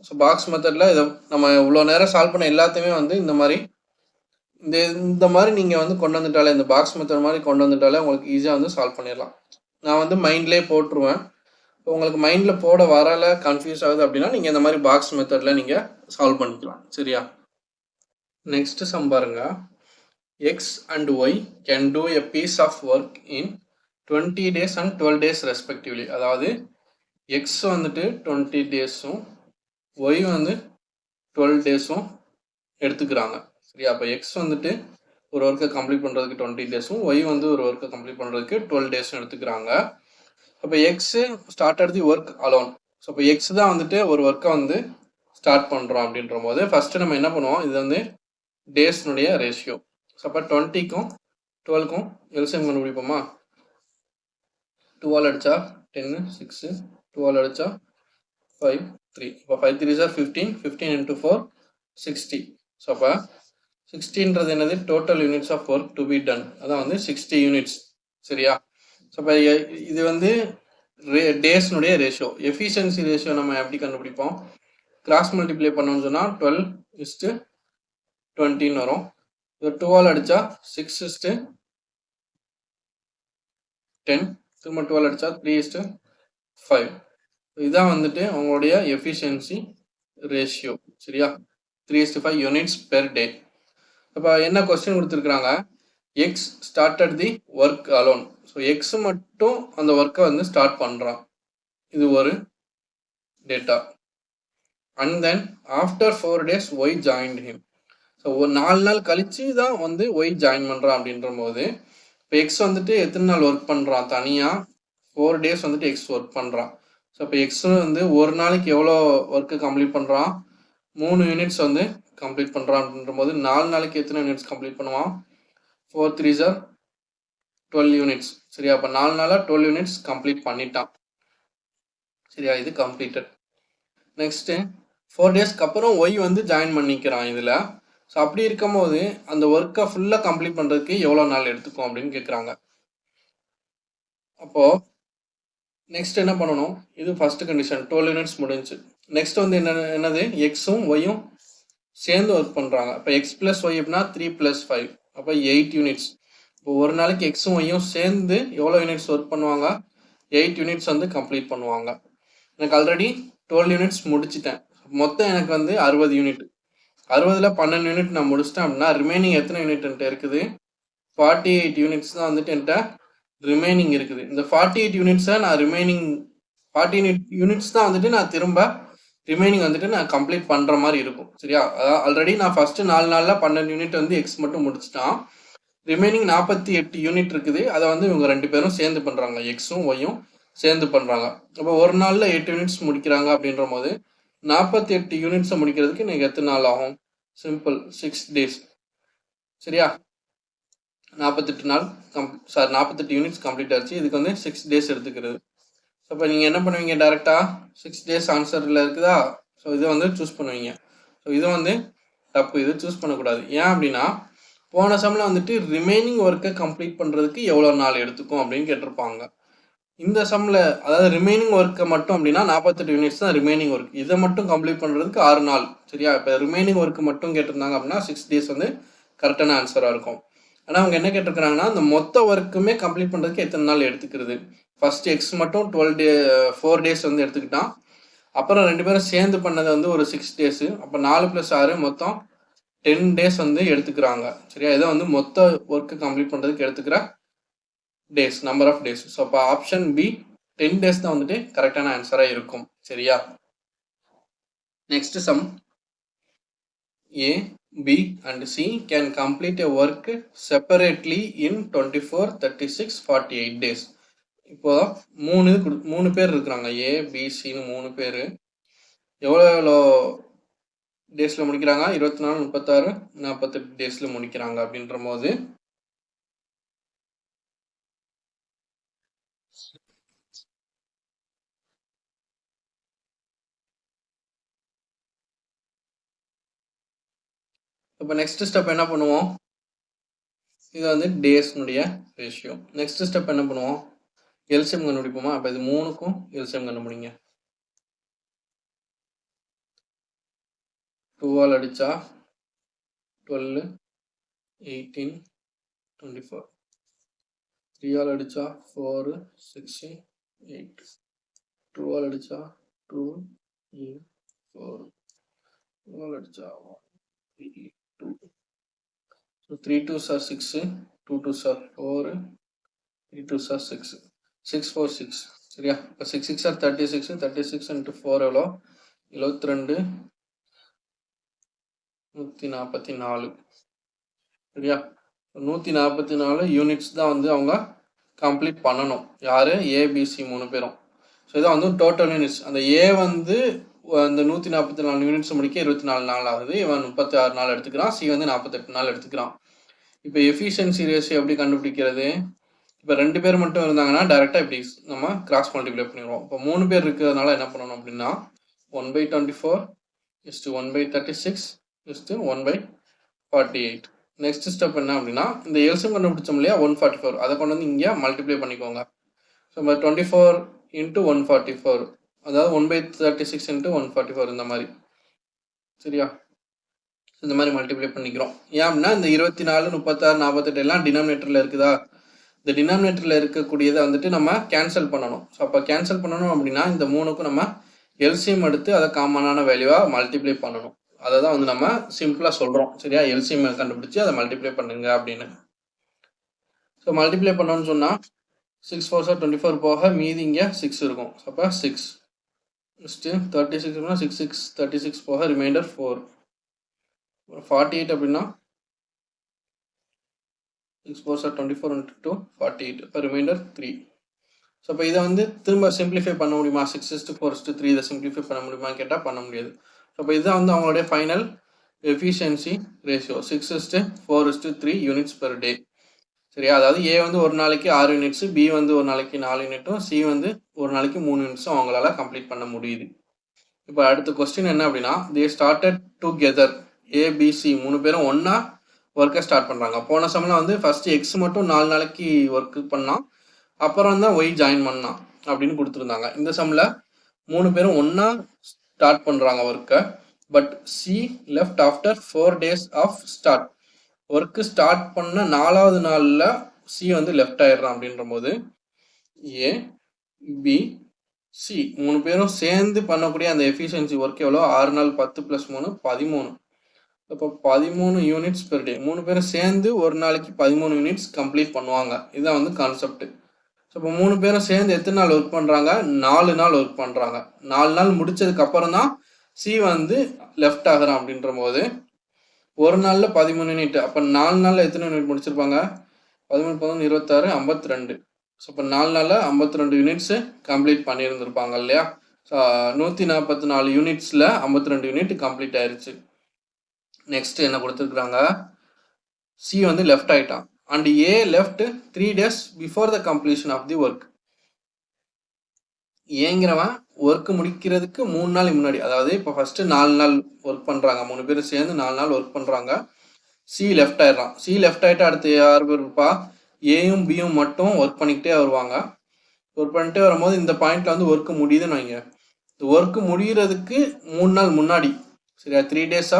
ஸோ பாக்ஸ் மெத்தடில் இதை நம்ம இவ்வளோ நேரம் சால்வ் பண்ண எல்லாத்தையுமே வந்து இந்த மாதிரி நீங்கள் வந்து கொண்டு வந்துட்டாலே, இந்த பாக்ஸ் மெத்தட் மாதிரி கொண்டு வந்துட்டாலே உங்களுக்கு ஈஸியாக வந்து சால்வ் பண்ணிடலாம். நான் வந்து மைண்ட்லேயே போட்டுருவேன். இப்போ உங்களுக்கு மைண்டில் போட வரலை, கன்ஃபியூஸ் ஆகுது அப்படின்னா நீங்கள் இந்த மாதிரி பாக்ஸ் மெத்தடில் நீங்கள் சால்வ் பண்ணிக்கலாம். சரியா? நெக்ஸ்ட் சம் பாருங்க. X and y can do a piece of work in 20 days and 12 days respectively. அதாவது எக்ஸ் வந்துட்டு 20 டேஸும் ஒய் வந்து 12 டேஸும் எடுத்துக்கிறாங்க. சரியா? அப்போ எக்ஸ் வந்துட்டு ஒரு ஒர்க்கை கம்ப்ளீட் பண்ணுறதுக்கு 20 டேஸும் ஒய் வந்து ஒரு ஒர்க்கை கம்ப்ளீட் பண்ணுறதுக்கு 12 டேஸும் எடுத்துக்கிறாங்க. அப்போ x started the work alone. So இப்போ எக்ஸ் தான் வந்துட்டு ஒரு ஒர்க்கை வந்து ஸ்டார்ட் பண்ணுறோம் அப்படின்ற போது ஃபஸ்ட்டு நம்ம என்ன பண்ணுவோம்? இது வந்து டேஸ்னுடைய ரேஷியோ. ஸோ அப்போ 20க்கும் 12க்கும் எல்சிஎம் கண்டுபிடிப்போமா? 12 அடித்தா 10, 6, 12 அடித்தா 5, 3. இப்போ 5 3s are 15. 15 into 4 60. ஸோ அப்போ 60ன்றது என்னது total units of work to be done, அதான் வந்து 60 யூனிட்ஸ். சரியா? ஸோ இப்போ இது வந்து டேஸ்னுடைய ரேஷியோ. எஃபிஷியன்சி ரேஷியோ நம்ம எப்படி கண்டுபிடிப்போம்? கிராஸ் மல்டிப்ளை பண்ணோம்னு சொன்னால் 12:20 வரும். இது 2ஆல் அடித்தா 6:10. திரும்ப 12 அடித்தா 3:5. இதுதான் வந்துட்டு அவங்களுடைய எஃபிஷியன்சி ரேஷியோ. சரியா? 3:5 யூனிட்ஸ் பெர் டே. அப்போ என்ன கொஸ்டின் கொடுத்துருக்குறாங்க? X started the work alone. So x மட்டும் அந்த ஒர்க்கை வந்து ஸ்டார்ட் பண்ணுறான். இது ஒரு data. And then after 4 days y joined him. So ஒரு 4 நாள் கழிச்சு தான் வந்து ஒய் ஜாயின் பண்ணுறான் அப்படின்ற போது இப்போ எக்ஸ் வந்துட்டு எத்தனை நாள் ஒர்க் பண்ணுறான்? தனியாக 4 days வந்துட்டு எக்ஸ் ஒர்க் பண்ணுறான். ஸோ இப்போ எக்ஸ் வந்து ஒரு நாளைக்கு எவ்வளோ ஒர்க்கு கம்ப்ளீட் பண்ணுறான்? 3 யூனிட்ஸ் வந்து கம்ப்ளீட் பண்ணுறான் அப்படின்ற போது 4 நாளைக்கு எத்தனை யூனிட்ஸ் கம்ப்ளீட் பண்ணுவான்? 4 3s are 12 யூனிட்ஸ். சரியா? அப்போ 4 நாளாக 12 யூனிட்ஸ் கம்ப்ளீட் பண்ணிட்டான். சரியா? இது கம்ப்ளீட்டட். நெக்ஸ்ட்டு 4 daysக்கு அப்புறம் ஒய் வந்து ஜாயின் பண்ணிக்கிறான் இதில். ஸோ அப்படி இருக்கும் போது அந்த ஒர்க்கை ஃபுல்லாக கம்ப்ளீட் பண்ணுறதுக்கு எவ்வளோ நாள் எடுத்துக்கும் அப்படின்னு கேட்குறாங்க. அப்போது நெக்ஸ்ட் என்ன பண்ணணும்? இது ஃபர்ஸ்ட் கண்டிஷன், 12 யூனிட்ஸ் முடிஞ்சு. நெக்ஸ்ட் வந்து என்னது எக்ஸும் ஒய்யும் சேர்ந்து ஒர்க் பண்ணுறாங்க. இப்போ எக்ஸ் ப்ளஸ் ஒய் அப்படின்னா 3 + 5, அப்போ 8 யூனிட்ஸ். இப்போ ஒரு நாளைக்கு எக்ஸும் ஒய்யும் சேர்ந்து எவ்வளோ யூனிட்ஸ் ஒர்க் பண்ணுவாங்க? 8 யூனிட்ஸ் வந்து கம்ப்ளீட் பண்ணுவாங்க. எனக்கு ஆல்ரெடி 12 யூனிட்ஸ் முடிச்சிட்டேன். மொத்தம் எனக்கு வந்து 60 யூனிட். 60ல் 12 யூனிட் நான் முடிச்சிட்டேன் அப்படின்னா ரிமைனிங் எத்தனை யூனிட் என்கிட்ட இருக்குது? 48 யூனிட்ஸ் தான் வந்துட்டு என்கிட்ட ரிமைனிங் இருக்குது. இந்த 48 யூனிட்ஸை நான் 48 யூனிட்ஸ் தான் வந்துட்டு நான் திரும்ப ரிமைனிங் வந்துட்டு நான் கம்ப்ளீட் பண்ணுற மாதிரி இருக்கும். சரியா? அதாவது ஆல்ரெடி நான் ஃபஸ்ட்டு 4 நாளில் 12 யூனிட் வந்து எக்ஸ் மட்டும் முடிச்சிட்டான். ரிமைனிங் 48 யூனிட் இருக்குது. அதை வந்து இவங்க 2 பேரும் சேர்ந்து பண்ணுறாங்க, எக்ஸும் ஒய்யும் சேர்ந்து பண்ணுறாங்க. அப்போ ஒரு நாளில் 8 யூனிட்ஸ் முடிக்கிறாங்க அப்படின்ற போது 48 யூனிட்ஸை முடிக்கிறதுக்கு எனக்கு எத்தனை நாள் ஆகும்? Simple, 6 days. சரியா? 48 நாள் 48 யூனிட்ஸ் கம்ப்ளீட் ஆச்சு. இதுக்கு வந்து 6 days எடுத்துக்கிறது. ஸோ இப்போ நீங்கள் என்ன பண்ணுவீங்க? டேரெக்டாக 6 days ஆன்சரில் இருக்குதா? ஸோ இதை வந்து சூஸ் பண்ணுவீங்க. ஸோ இது வந்து தப்பு, இது சூஸ் பண்ணக்கூடாது. ஏன் அப்படின்னா போன சம்மில் வந்துட்டு ரிமைனிங் ஒர்க்கை கம்ப்ளீட் பண்ணுறதுக்கு எவ்வளோ நாள் எடுத்துக்கும் அப்படின்னு கேட்டிருப்பாங்க. இந்த சம்மில் அதாவது ரிமைனிங் ஒர்க்கை மட்டும் அப்படின்னா 48 யூனிட்ஸ் தான் ரிமைனிங் ஒர்க். இதை மட்டும் கம்ப்ளீட் பண்ணுறதுக்கு 6 நாள். சரியா? இப்போ ரிமைனிங் ஒர்க்கு மட்டும் கேட்டிருந்தாங்க அப்படின்னா 6 days வந்து கரெக்டான ஆன்சராக இருக்கும். ஆனால் அவங்க என்ன கேட்டிருக்கிறாங்கன்னா இந்த மொத்த ஒர்க்குமே கம்ப்ளீட் பண்ணுறதுக்கு எத்தனை நாள் எடுத்துக்கிறது? ஃபர்ஸ்ட் எக்ஸ் மட்டும் 4 days வந்து எடுத்துக்கிட்டான். அப்புறம் 2 பேரும் சேர்ந்து பண்ணது வந்து ஒரு 6 days. அப்போ 4 + 6 மொத்தம் 10 days வந்து எடுத்துக்கிறாங்க. சரியா? இதை வந்து மொத்த ஒர்க்கு கம்ப்ளீட் பண்ணுறதுக்கு எடுத்துக்கிற days, number of days. So அப்போ ஆப்ஷன் பி 10 days தான் வந்துட்டு கரெக்டான ஆன்சராக இருக்கும். சரியா? Next sum, A, B and C can complete a work separately in 24, 36, 48 days. இப்போ 3 பேர் இருக்கிறாங்க, A, B, Cன்னு 3 பேர். எவ்வளோ டேஸில் முடிக்கிறாங்க? 24, 36, 48 டேஸில் முடிக்கிறாங்க. அப்படின்ற போது இப்போ நெக்ஸ்ட் ஸ்டெப் என்ன பண்ணுவோம்? இது வந்து டேஸ்னுடைய ரேஷியோ. நெக்ஸ்ட் ஸ்டெப் என்ன பண்ணுவோம்? எல்சிஎம் கண்டுபிடிப்போமா? அப்போ இது 3க்கும் எல்சிஎம் கண்டுபிடிங்க. 2ஆல் அடித்தா 12, 18, 24. 3ஆல் அடித்தா 4, 6, 8. 2ஆல் அடித்தா 2, 4. 2ஆல் அடித்தா 3, 2. So 3 2s are 6, 2 2s are 4, 3 2s are 6, 6 4 6. சரியா? இப்போ 6 6 are 36, 36 into 4 எவ்வளோ? 72, 144. சரியா? 144 யூனிட்ஸ் தான் வந்து அவங்க கம்ப்ளீட் பண்ணணும். யார்? ஏபிசி 3 பேரும். ஸோ இதான் வந்து டோட்டல் யூனிட்ஸ். அந்த ஏ வந்து அந்த 144 யூனிட்ஸ் முடிக்க 24 நாள் ஆகுது. இவன் 36 நாள் எடுத்துக்கிறான். சி வந்து 48 நாள் எடுத்துக்கிறான். இப்போ எஃபிஷியன்சி ரேஷியோ எப்படி கண்டுபிடிக்கிறது? இப்போ 2 பேர் மட்டும் இருந்தாங்கன்னா டேரெக்டாக இப்படி நம்ம கிராஸ் மல்டிப்ளை பண்ணிடுவோம். இப்போ 3 பேர் இருக்கிறதுனால என்ன பண்ணணும் அப்படின்னா 1/24 is to 1/36 is to 1/48. Next step என்ன அப்படின்னா, இந்த எல்சிஎம் கண்டுபிடிச்சோம் இல்லையா 144, அதை கொண்டு வந்து இங்கே மல்டிப்ளை பண்ணிக்கோங்க. ஸோ 24 into 144, அதாவது 1/36 into 144 இந்த மாதிரி. சரியா, இந்த மாதிரி மல்டிப்ளை பண்ணிக்கிறோம். ஏன் அப்படின்னா இந்த 24, 36, 48 எல்லாம் டினாமினேட்டரில் இருக்குதா, இந்த டினாமினேட்டரில் இருக்கக்கூடியதை வந்துட்டு நம்ம கேன்சல் பண்ணணும். ஸோ அப்போ கேன்சல் பண்ணணும் அப்படின்னா இந்த மூணுக்கும் நம்ம எல்சிஎம் எடுத்து அதை காமனான வேல்யூவாக மல்டிப்ளை பண்ணணும். அதை தான் வந்து நம்ம சிம்பிளாக சொல்கிறோம். சரியா, எல்சிஎம் கண்டுபிடிச்சி அதை மல்டிப்ளை பண்ணுங்க அப்படின்னு. ஸோ மல்டிப்ளை பண்ணோன்னு சொன்னால் 6 4 24 போக மீதி இங்கே 6 இருக்கும். ஸோ அப்போ 6 36 6 6 36 போக ரிமைண்டர் 4. 48 அப்படின்னா 6 4 24 into 2 48, இப்போ ரிமைண்டர் 3. ஸோ இப்போ இதை வந்து திரும்ப சிம்பிளிஃபை பண்ண முடியுமா, 6:4:3 இதை சிம்பிளிஃபை பண்ண முடியுமான்னு கேட்டால் பண்ண முடியாது. ஸோ இப்போ இதுதான் வந்து அவங்களுடைய final efficiency ratio 6:4:3 units per day. சரியா, அதாவது ஏ வந்து ஒரு நாளைக்கு 6 யூனிட்ஸு, பி வந்து ஒரு நாளைக்கு 4 யூனிட்டும், சி வந்து ஒரு நாளைக்கு 3 யூனிட்ஸும் அவங்களால கம்ப்ளீட் பண்ண முடியுது. இப்போ அடுத்த கொஸ்டின் என்ன அப்படின்னா, தே ஸ்டார்டட் டுகெதர், ஏபிசி 3 பேரும் ஒன்றா ஒர்க்கை ஸ்டார்ட் பண்ணுறாங்க. போன சம்மில் வந்து ஃபஸ்ட்டு எக்ஸ் மட்டும் 4 நாளைக்கு ஒர்க்கு பண்ணான், அப்புறம் தான் ஒய் ஜாயின் பண்ணான் அப்படின்னு கொடுத்துருந்தாங்க. இந்த சம்மில் 3 பேரும் ஒன்றா ஸ்டார்ட் பண்ணுறாங்க ஒர்க்கை. But C left after 4 days of start. Work start பண்ண 4வது நாளில் சி வந்து லெஃப்ட் ஆயிடுறான். அப்படின்ற போது ஏ பி சி 3 பேரும் சேர்ந்து பண்ணக்கூடிய அந்த எஃபிஷியன்சி ஒர்க் எவ்வளோ, 6 நாள் 10 + 3 13. இப்போ 13 யூனிட்ஸ் பெர் டே. 3 பேரும் சேர்ந்து ஒரு நாளைக்கு 13 யூனிட்ஸ் கம்ப்ளீட் பண்ணுவாங்க. இதுதான் வந்து கான்செப்ட். ஸோ இப்போ 3 பேரும் சேர்ந்து எத்தனை நாள் ஒர்க் பண்ணுறாங்க, 4 நாள் ஒர்க் பண்ணுறாங்க. 4 நாள் முடிச்சதுக்கு அப்புறம் தான் சி வந்து லெஃப்ட் ஆகிறான். அப்படின்ற போது ஒரு நாளில் 13 யூனிட், அப்போ 4 நாளில் எத்தனை யூனிட் முடிச்சிருப்பாங்க, 13 13 26 52. ஸோ இப்போ 4 நாளில் 52 யூனிட்ஸு கம்ப்ளீட் பண்ணியிருந்திருப்பாங்க இல்லையா. ஸோ 144 யூனிட்ஸில் 52 யூனிட் கம்ப்ளீட் ஆயிடுச்சு. நெக்ஸ்ட் என்ன கொடுத்துருக்குறாங்க, சி வந்து லெஃப்ட் ஆயிட்டான் and A left 3 days before the completion of the work. ஏங்கிறவன் ஒர்க்கு முடிக்கிறதுக்கு 3 நாள் முன்னாடி, அதாவது இப்போ ஃபஸ்ட்டு 4 நாள் ஒர்க் பண்ணுறாங்க, 3 பேர் சேர்ந்து 4 நாள் ஒர்க் பண்ணுறாங்க. சி லெஃப்ட் ஆயிடுறான். சி லெஃப்ட் ஆகிட்டு அடுத்து யார் பேர் இருப்பா, ஏயும் பியும் மட்டும் ஒர்க் பண்ணிக்கிட்டே வருவாங்க. ஒர்க் பண்ணிட்டே வரும்போது இந்த பாயிண்ட்ல வந்து ஒர்க்கு முடியுதுன்னு வைங்க. இந்த ஒர்க்கு முடிகிறதுக்கு 3 நாள் முன்னாடி, சரியா, 3 days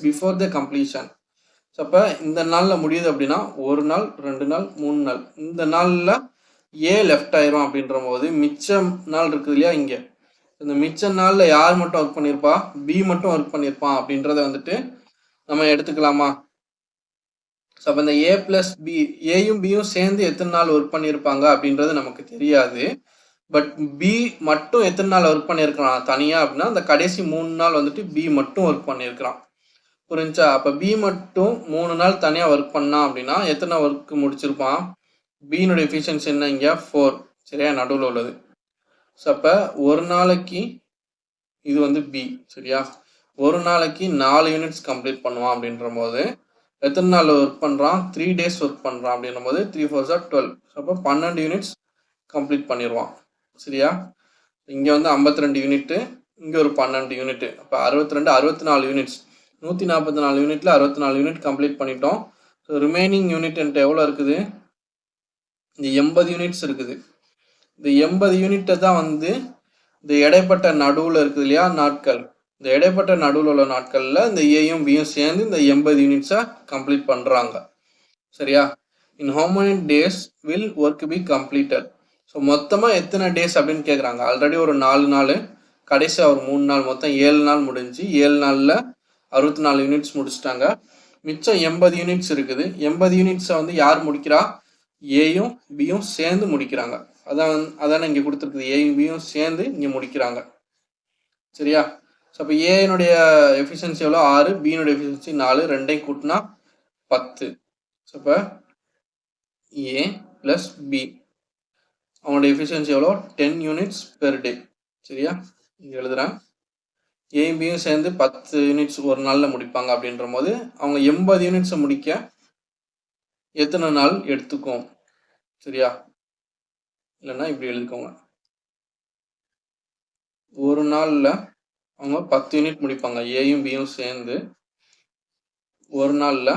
before the completion. So அப்போ இந்த நாளில் முடியுது அப்படின்னா 1 நாள் 2 நாள் 3 நாள், இந்த நாளில் ஏ லெஃப்ட் ஆயிரும். அப்படின்ற போது மிச்சம் நாள் இருக்குது இல்லையா, இங்கே இந்த மிச்ச நாளில் யார் மட்டும் ஒர்க் பண்ணியிருப்பா, பி மட்டும் ஒர்க் பண்ணியிருப்பான். அப்படின்றத வந்துட்டு நம்ம எடுத்துக்கலாமா. ஸோ அப்போ இந்த ஏ ப்ளஸ் பி, ஏயும் பியும் சேர்ந்து எத்தனை நாள் ஒர்க் பண்ணியிருப்பாங்க அப்படின்றது நமக்கு தெரியாது. பட் பி மட்டும் எத்தனை நாள் ஒர்க் பண்ணியிருக்கிறான் தனியாக அப்படின்னா, அந்த கடைசி 3 நாள் வந்துட்டு பி மட்டும் ஒர்க் பண்ணியிருக்கிறான். புரிஞ்சா, அப்போ பி மட்டும் 3 நாள் தனியாக ஒர்க் பண்ணான் அப்படின்னா எத்தனை ஒர்க் முடிச்சிருப்பான், பியினுடைய எஃபிஷியன்சி என்ன இங்கே 4, சரியா, நடுவில் உள்ளது. ஸோ அப்போ ஒரு நாளைக்கு இது வந்து பி, சரியா, ஒரு நாளைக்கு 4 யூனிட்ஸ் கம்ப்ளீட் பண்ணுவான். அப்படின்ற போது எத்தனை நாள் ஒர்க் பண்ணுறான், 3 days ஒர்க் பண்ணுறான். அப்படின்ற போது 3 4 12. ஸோ அப்போ 12 யூனிட்ஸ் கம்ப்ளீட் பண்ணிடுவான். சரியா, இங்கே வந்து 52 யூனிட்டு, இங்கே ஒரு 12 யூனிட்டு, அப்போ 62 64 யூனிட்ஸ், 144 யூனிட்டில் 64 யூனிட் கம்ப்ளீட் பண்ணிட்டோம். ஸோ ரிமைனிங் யூனிட் என்கிட்ட எவ்வளோ இருக்குது, இந்த 80 யூனிட்ஸ் இருக்குது. இந்த 80 யூனிட்டை தான் வந்து இந்த இடைப்பட்ட நடுவில் இருக்குது இல்லையா நாட்கள், இந்த இடைப்பட்ட நடுவில் உள்ள நாட்களில் இந்த ஏயும் பியும் சேர்ந்து இந்த 80 யூனிட்ஸை கம்ப்ளீட் பண்ணுறாங்க. சரியா, இன் how many days will work be completed. So மொத்தமாக எத்தனை டேஸ் அப்படின்னு கேட்குறாங்க. ஆல்ரெடி ஒரு 4 நாள், கடைசியாக ஒரு 3 நாள், மொத்தம் 7 நாள் முடிஞ்சு 7 நாளில் 64 யூனிட்ஸ் முடிச்சிட்டாங்க. மிச்சம் 80 யூனிட்ஸ் இருக்குது. 80 யூனிட்ஸை வந்து யார் முடிக்கிறா, ஏயும் பியும் சேர்ந்து முடிக்கிறாங்க. அதான இங்கே கொடுத்துருக்குது, ஏயும் பியும் சேர்ந்து இங்கே முடிக்கிறாங்க. சரியா, ஸோ அப்போ ஏனுடைய எஃபிஷியன்சி எவ்வளோ 6, பியினுடைய எஃபிஷியன்சி 4, ரெண்டையும் கூட்டினா 10. ஸோ இப்போ ஏ ப்ளஸ் பி அவங்களுடைய எஃபிஷியன்சி எவ்வளோ 10 யூனிட்ஸ் பெர் டே. சரியா, இங்கே எழுதுகிறேன், ஏயும் பியும் சேர்ந்து 10 யூனிட்ஸ் ஒரு நாளில் முடிப்பாங்க. அப்படின்ற போது அவங்க 80 யூனிட்ஸை முடிக்க எத்தனை நாள் எடுத்துக்கும். சரியா, இல்லைன்னா இப்படி எழுதிக்கோங்க, ஒரு நாளில் அவங்க 10 யூனிட் முடிப்பாங்க. ஏயும் பியும் சேர்ந்து ஒரு நாளில்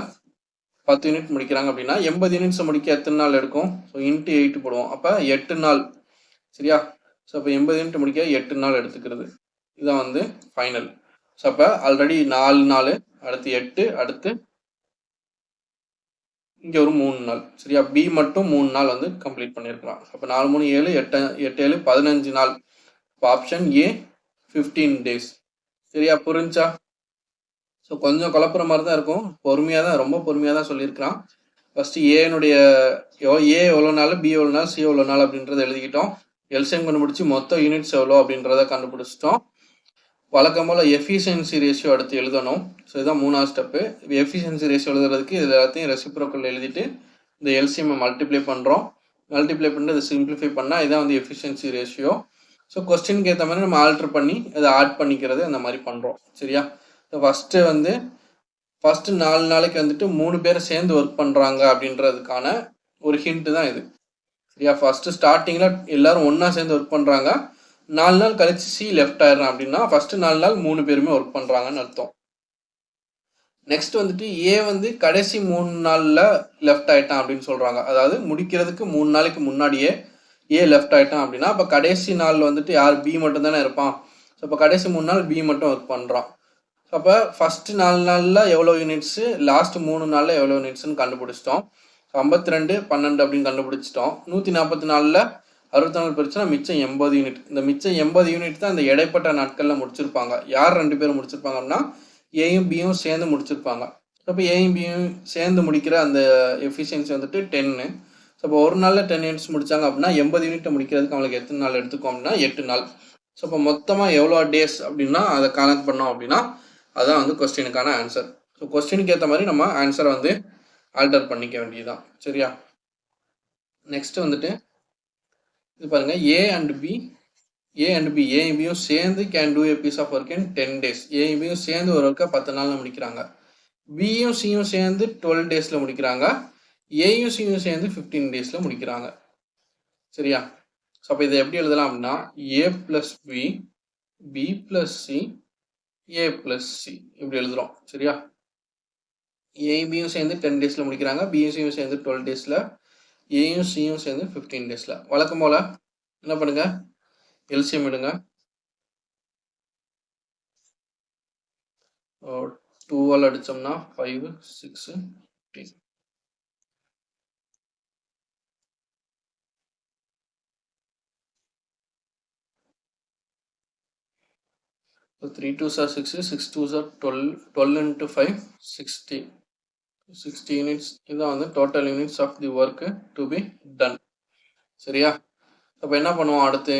10 யூனிட் முடிக்கிறாங்க அப்படின்னா 80 யூனிட்ஸை முடிக்க எத்தனை நாள் எடுக்கும்? ஸோ இன்ட்டு 8 போடுவோம். அப்போ 8 நாள். சரியா? ஸோ அப்போ 80 யூனிட் முடிக்க 8 நாள் எடுத்துக்கிறது. இதான் வந்து ஃபைனல். ஸோ அப்போ ஆல்ரெடி 4 நாள், அடுத்து 8, அடுத்து இங்கே ஒரு 3 நாள். சரியா? பி மட்டும் 3 நாள் வந்து கம்ப்ளீட் பண்ணியிருக்கிறான். அப்போ 4 3 7 8 8 7 15 நாள். இப்போ ஆப்ஷன் ஏ 15 டேஸ். சரியா? புரிஞ்சா? ஸோ கொஞ்சம் குழப்புற மாதிரி தான் இருக்கும். ரொம்ப பொறுமையாக தான் சொல்லியிருக்கிறான். ஃபஸ்ட்டு ஏனுடைய ஏ எவ்வளோ நாள், பி எவ்வளோ நாள், சி எவ்வளோ நாள் அப்படின்றத எழுதிக்கிட்டோம். எல்சிஎம் கண்டுபிடிச்சி மொத்த யூனிட்ஸ் எவ்வளோ அப்படின்றத கண்டுபிடிச்சிட்டோம். வழக்கம் போல் எஃபிஷியன்சி ரேஷியோ அடுத்து எழுதணும். ஸோ இதுதான் 3வது ஸ்டெப்பு. எஃபிஷியன்சி ரேஷியோ எழுதுறதுக்கு இது எல்லாத்தையும் ரெசிப்ரோக்கல் எழுதிட்டு இந்த எல்சிஎம்மை மல்டிப்ளை பண்ணுறோம். மல்டிப்ளை பண்ணிட்டு அதை சிம்பிளிஃபை பண்ணால் இதான் வந்து எஃபிஷியன்சி ரேஷியோ. ஸோ கொஸ்டினுக்கு ஏற்ற மாதிரி நம்ம ஆல்ட்ரு பண்ணி அதை ஆட் பண்ணிக்கிறது அந்த மாதிரி பண்ணுறோம். சரியா? ஸோ ஃபஸ்ட்டு 4 நாளைக்கு வந்துட்டு 3 பேர் சேர்ந்து ஒர்க் பண்ணுறாங்க அப்படின்றதுக்கான ஒரு ஹிண்ட்டு தான் இது. சரியா? ஃபஸ்ட்டு ஸ்டார்டிங்கில் எல்லோரும் ஒன்றா சேர்ந்து ஒர்க் பண்ணுறாங்க. 4 நாள் கழிச்சு சி லெஃப்ட் ஆயிடுறான் அப்படின்னா ஃபஸ்ட்டு 4 நாள் 3 பேருமே ஒர்க் பண்ணுறாங்கன்னு அர்த்தம். நெக்ஸ்ட் வந்துட்டு ஏ வந்து கடைசி 3 நாளில் லெஃப்ட் ஆகிட்டான் அப்படின்னு சொல்கிறாங்க. அதாவது முடிக்கிறதுக்கு 3 நாளைக்கு முன்னாடியே ஏ லெஃப்ட் ஆகிட்டான் அப்படின்னா அப்போ கடைசி நாள் வந்துட்டு யார் பி மட்டும் தானே இருப்பான். ஸோ இப்போ கடைசி 3 நாள் பி மட்டும் ஒர்க் பண்ணுறான். ஸோ அப்போ ஃபஸ்ட்டு 4 நாளில் எவ்வளோ யூனிட்ஸு, லாஸ்ட் 3 நாளில் எவ்வளோ யூனிட்ஸ்ன்னு கண்டுபிடிச்சிட்டோம். 52 12 அப்படின்னு கண்டுபிடிச்சிட்டோம். 144 64 பிரிச்சுன்னா மிச்சம் 80 யூனிட். இந்த மிச்சம் 80 யூனிட் தான் இந்த இடைப்பட்ட நாட்களில் முடிச்சிருப்பாங்க. யார் 2 பேரும் முடிச்சிருப்பாங்க அப்படின்னா ஏயும் பியும் சேர்ந்து முடிச்சிருப்பாங்க. ஸோ இப்போ ஏயும் பியும் சேர்ந்து முடிக்கிற அந்த எஃபிஷியன்சி வந்துட்டு 10. ஸோ இப்போ ஒரு நாளில் 10 யூனிட்ஸ் முடித்தாங்க அப்படின்னா 80 யூனிட்டை முடிக்கிறதுக்கு அவங்களுக்கு எத்தனை நாள் எடுத்துக்கும் அப்படின்னா 8 நாள். ஸோ இப்போ மொத்தமாக எவ்வளோ டேஸ் அப்படின்னா அதை கனெக்ட் பண்ணோம் அப்படின்னா அதுதான் வந்து கொஸ்டினுக்கான ஆன்சர். ஸோ கொஸ்டினுக்கு ஏற்ற மாதிரி நம்ம ஆன்சரை வந்து ஆல்டர் பண்ணிக்க வேண்டியதுதான். சரியா? நெக்ஸ்ட் வந்துட்டு இது பாருங்க, ஏ அண்ட் பியும் சேர்ந்து can do a piece of work in 10 days. ஏயும் பியும் சேர்ந்து ஒரு ஒர்க்கை 10 நாளில் முடிக்கிறாங்க. பியும் சியும் சேர்ந்து 12 daysல முடிக்கிறாங்க. ஏயும் சியும் சேர்ந்து 15 daysல முடிக்கிறாங்க. சரியா? ஸோ அப்போ இதை எப்படி எழுதலாம் அப்படின்னா A plus B plus C, A plus C இப்படி எழுதுறோம். சரியா? ஏயும் பியும் சேர்ந்து 10 daysல முடிக்கிறாங்க. பியும் சியும் சேர்ந்து 12 daysல, ஏயும் சியும் சேர்ந்து 15 daysல. வழக்கம் போல் என்ன பண்ணுங்க, எல்சிஎம் எடுங்க. 2 அடிச்சோம்னா 5 6 15. 3 2s are 6, 6 2s are 12, 12 into 5 60 units. இதுதான் வந்து total units of the work to be done. சரியா? அப்போ என்ன பண்ணுவோம் அடுத்து,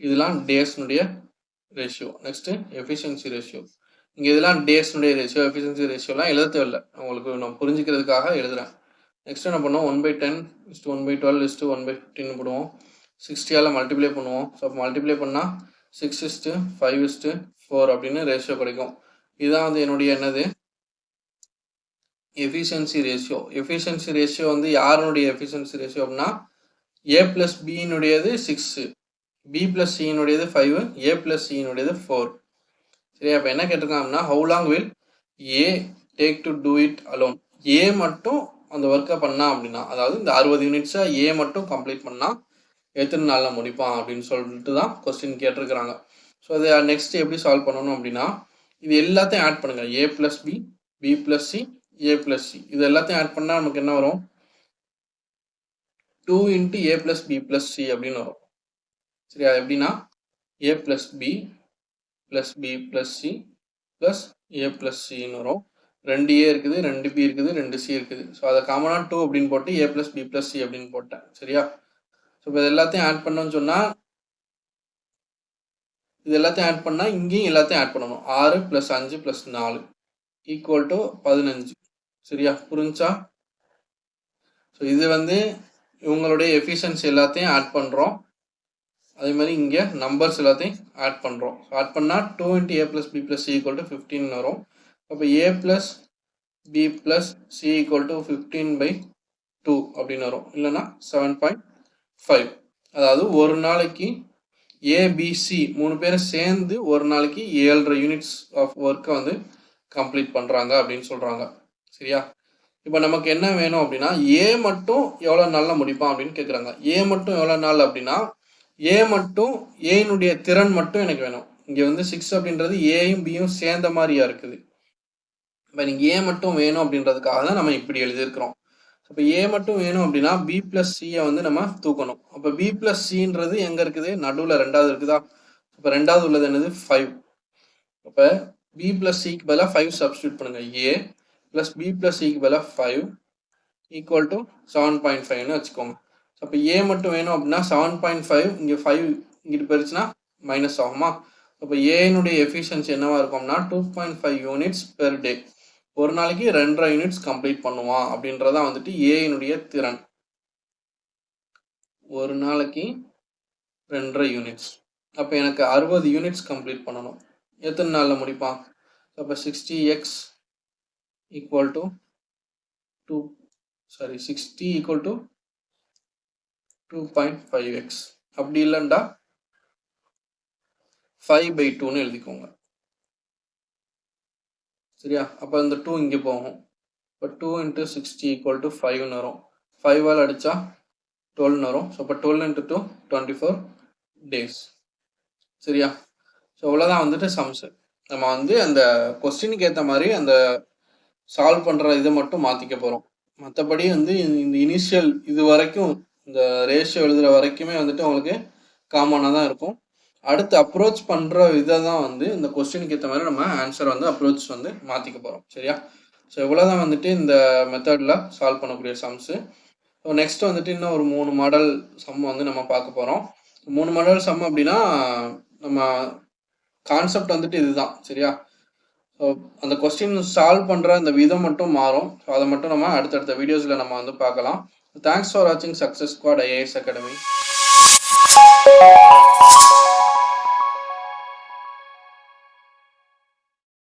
இதெல்லாம் டேஸ்னுடைய ரேஷியோ. Next efficiency ratio. இங்கே இதெல்லாம் டேஸ்னுடைய ரேஷியோ, எஃபிஷியன்சி ரேஷியோலாம் எழுத தேவையில்லை, உங்களுக்கு நான் புரிஞ்சுக்கிறதுக்காக எழுதுகிறேன். நெக்ஸ்ட் என்ன பண்ணுவோம், 1/10 1/12 1/15 போடுவோம். 60ஆல் மல்டிப்ளை பண்ணுவோம். ஸோ அப்போ மல்டிப்ளை பண்ணால் 6:5:4 அப்படின்னு ரேஷியோ கிடைக்கும். இதுதான் வந்து என்னுடைய என்னது எஃபிஷியன்சி ரேஷியோ. எஃபிஷியன்சி ரேஷியோ வந்து யாருடைய எஃபிஷியன்சி ரேஷியோ அப்படின்னா ஏ பிளஸ் பியினுடையது 6, பி பிளஸ் சியினுடையது 5, ஏ பிளஸ் சியினுடையது 4. சரியா? அப்போ என்ன கேட்டிருக்காங்க அப்படின்னா how long will A take to do it alone. A மட்டும் அந்த ஒர்க்கை பண்ணால் அப்படின்னா, அதாவது இந்த 60 யூனிட்ஸை ஏ மட்டும் கம்ப்ளீட் பண்ணால் எத்தனை நாளில் முடிப்பான் அப்படின்னு சொல்லிட்டு தான் கொஸ்டின் கேட்டிருக்கிறாங்க. ஸோ அதை நெக்ஸ்ட் எப்படி சால்வ் பண்ணணும் அப்படின்னா இது எல்லாத்தையும் ஆட் பண்ணுங்கள். A plus B, B plus C, A plus C, இது எல்லாத்தையும் ஆட் பண்ணால் நமக்கு என்ன வரும், 2 into A plus B plus C அப்படின்னு வரும். சரியா? எப்படின்னா A plus B plus B plus C plus A plus சின்னு வரும். 2 ஏ இருக்குது, 2 பி இருக்குது, 2 சி இருக்குது. ஸோ அதை காமனாக 2 அப்படின்னு போட்டு ஏ பிளஸ் பி பிளஸ் சி அப்படின்னு போட்டேன். சரியா? ஸோ இப்போ இது எல்லாத்தையும் ஆட் பண்ணோன்னு சொன்னால் இது எல்லாத்தையும் ஆட் பண்ணால் இங்கேயும் எல்லாத்தையும் ஆட் பண்ணணும். 6 + 5 + 4 = 15. சரியா? புரிஞ்சா? ஸோ இது வந்து இவங்களுடைய எஃபிஷியன்சி எல்லாத்தையும் ஆட் பண்ணுறோம். அதே மாதிரி இங்கே நம்பர்ஸ் எல்லாத்தையும் ஆட் பண்ணுறோம். ஆட் பண்ணால் 2 into ஏ + பி + சி = 15 வரும். அப்போ ஏ + பி + சி = 15/2 அப்படின்னு வரும். இல்லைன்னா 7.5. அதாவது ஒரு நாளைக்கு ஏபிசி 3 பேரும் சேர்ந்து ஒரு நாளைக்கு 7.5 யூனிட்ஸ் ஆஃப் ஒர்க்கை வந்து கம்ப்ளீட் பண்ணுறாங்க அப்படின்னு சொல்கிறாங்க. சரியா? இப்போ நமக்கு என்ன வேணும் அப்படின்னா ஏ மட்டும் எவ்வளோ நாளில் முடிப்பான் அப்படின்னு கேட்குறாங்க. ஏ மட்டும் எவ்வளோ நாள் அப்படின்னா ஏ மட்டும் ஏனுடைய திறன் மட்டும் எனக்கு வேணும். இங்கே வந்து 6 அப்படின்றது ஏயும் பியும் சேர்ந்த மாதிரியா இருக்குது. இப்போ நீங்கள் ஏ மட்டும் வேணும் அப்படின்றதுக்காக தான் நம்ம இப்படி எழுதியிருக்கிறோம். இப்போ ஏ மட்டும் வேணும் அப்படின்னா பி பிளஸ் சியை வந்து நம்ம தூக்கணும். அப்போ பி பிளஸ் சின்றது எங்கே இருக்குது? நடுவில் ரெண்டாவது இருக்குதா? இப்போ ரெண்டாவது உள்ளது என்னது? 5. அப்போ பி பிளஸ் சிக்கு பதிலாக 5 சப்ஸ்டியூட் பண்ணுங்க. ஏ பிளஸ் பி பிளஸ் சிக்கு பதிலாக 5 ஈக்குவல் டு 7.5ன்னு வச்சுக்கோங்க. அப்போ ஏ மட்டும் வேணும் அப்படின்னா 7.5 இங்கே 5 இங்கிட்டு போயிடுச்சுன்னா மைனஸ் ஆகுமா? அப்போ ஏனுடைய எஃபிஷியன்சி என்னவா இருக்கும்னா 2.5 யூனிட்ஸ் பெர் டே. ஒரு நாளைக்கு 2.5 யூனிட்ஸ் கம்ப்ளீட் பண்ணுவான் அப்படின்றதான் வந்துட்டு ஏனுடைய திறன். ஒரு நாளைக்கு 2.5 யூனிட்ஸ். அப்போ எனக்கு 60 யூனிட்ஸ் கம்ப்ளீட் பண்ணணும். எத்தனை நாளில் முடிப்பான்? அப்போ 60x equal to 60 equal to 2.5x. அப்படி இல்லைண்டா 5/2ன்னு எழுதிக்கோங்க. சரியா? அப்போ இந்த 2 இங்கே போகும். இப்போ 2 × 60 ஈக்குவல் டு 5ன்னு வரும். 5ஆல் அடித்தா 12ன்னு வரும். ஸோ அப்போ 12 × 2 24 days. சரியா? ஸோ இவ்வளோதான் வந்துட்டு சம்ஸு. நம்ம வந்து அந்த கொஸ்டினுக்கு ஏற்ற மாதிரி அந்த சால்வ் பண்ணுற இதை மட்டும் மாற்றிக்க போகிறோம். மற்றபடி வந்து இந்த இனிஷியல் இது வரைக்கும் இந்த ரேஷியோ எழுதுகிற வரைக்குமே வந்துட்டு உங்களுக்கு காமனாக தான் இருக்கும். அடுத்து அப்ரோச் பண்ணுற இதை தான் வந்து இந்த கொஸ்டினுக்கு ஏற்ற மாதிரி நம்ம ஆன்சர் வந்து அப்ரோச் வந்து மாற்றிக்க போகிறோம். சரியா? ஸோ இவ்வளோதான் வந்துட்டு இந்த மெத்தடில் சால்வ் பண்ணக்கூடிய சம்ஸு. ஸோ நெக்ஸ்ட் வந்துட்டு இன்னும் ஒரு 3 மாடல் சம் வந்து நம்ம பார்க்க போகிறோம். 3 மாடல் சம் அப்படின்னா நம்ம கான்செப்ட் வந்துட்டு இதுதான். சரியா? ஸோ அந்த கொஸ்டின் சால்வ் பண்ணுற அந்த விதம் மட்டும் மாறும். ஸோ அதை மட்டும் நம்ம அடுத்தடுத்த வீடியோஸில் நம்ம வந்து பார்க்கலாம். தேங்க்ஸ் ஃபார் வாட்சிங் சக்ஸஸ் ஸ்குவாட் IAS அகாடமி.